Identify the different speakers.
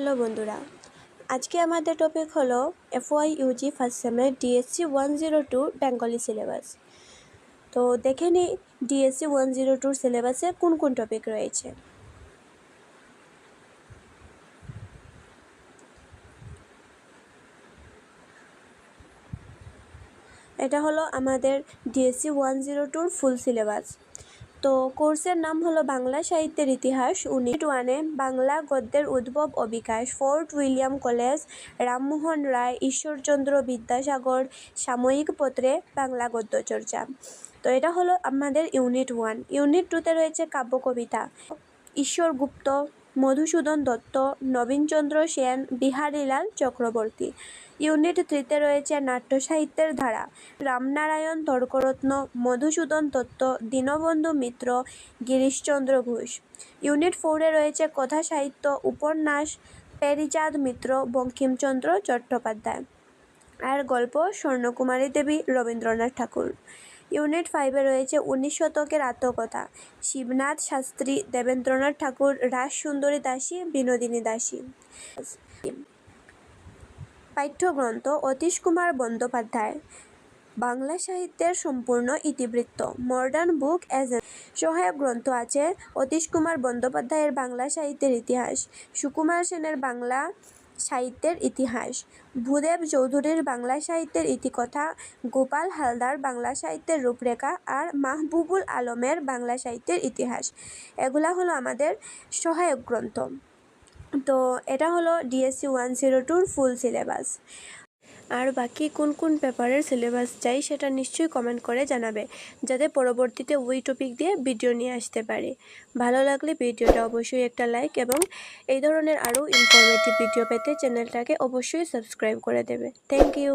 Speaker 1: Hello বন্ধুরা, আজকে আমাদের টপিক হলো FYUG ফার্স্ট সেমের DSC 102 বেঙ্গলি সিলেবাস। তো দেখে নিই DSC 102 সিলেবাসে কোন কোন টপিক রয়েছে। এটা হলো আমাদের DSC 102 ফুল সিলেবাস। তো কোর্সের নাম হলো বাংলা সাহিত্যের ইতিহাস। ইউনিট 1-এ বাংলা গদ্যের উদ্ভব ও বিকাশ, fort William college, Rammohan Roy, Ishwarchandra Vidyasagar, সাময়িক পত্রে বাংলা গদ্য চর্চা। তো এটা হলো আমাদের ইউনিট 1। ইউনিট 2-তে রয়েছে কাব্য কবিতা, ঈশ্বর গুপ্ত, মধুসূদন দত্ত, নবীনচন্দ্র সেন, বিহারীলাল চক্রবর্তী। ইউনিট 3-তে রয়েছে নাট্য সাহিত্যের ধারা, রামনারায়ণ তর্করত্ন, মধুসূদন দত্ত, দীনবন্ধু মিত্র, গিরিশচন্দ্র ঘোষ। ইউনিট 4-এ রয়েছে কথা সাহিত্য, উপন্যাস, প্যারীচাঁদ মিত্র, বঙ্কিমচন্দ্র চট্টোপাধ্যায়। আর গল্প স্বর্ণকুমারী দেবী, রবীন্দ্রনাথ ঠাকুর। ইউনিট 5-এ রয়েছে 19 শতকের আত্মকথা, শিবনাথ শাস্ত্রী, দেবেন্দ্রনাথ ঠাকুর, রাসসুন্দরী দাসী, বিনোদিনী দাসী। পাঠ্যগ্রন্থ অতীশ কুমার বন্দ্যোপাধ্যায়, বাংলা সাহিত্যের সম্পূর্ণ ইতিবৃত্ত, মডার্ন বুক এজ। সহায়ক গ্রন্থ আছে অতীশ কুমার বন্দ্যোপাধ্যায়ের বাংলা সাহিত্যের ইতিহাস, সুকুমার সেনের বাংলা সাহিত্যের ইতিহাস, ভূদেব চৌধুরীর বাংলা সাহিত্যের ইতিকথা, গোপাল হালদার বাংলা সাহিত্যের রূপরেখা আর মাহবুবুল আলমের বাংলা সাহিত্যের ইতিহাস। এগুলা হলো আমাদের সহায়ক গ্রন্থ। তো এটা হলো DSC 102 ফুল সিলেবাস। আর বাকি কোন কোন পেপারের সিলেবাস চাই সেটা নিশ্চয়ই কমেন্ট করে জানাবে, যাতে পরবর্তীতে ওই টপিক দিয়ে ভিডিও নিয়ে আসতে পারি। ভালো লাগলে ভিডিওটা অবশ্যই একটা লাইক, এবং এই ধরনের আরও ইনফরমেটিভ ভিডিও পেতে চ্যানেলটাকে অবশ্যই সাবস্ক্রাইব করে দেবে। Thank you.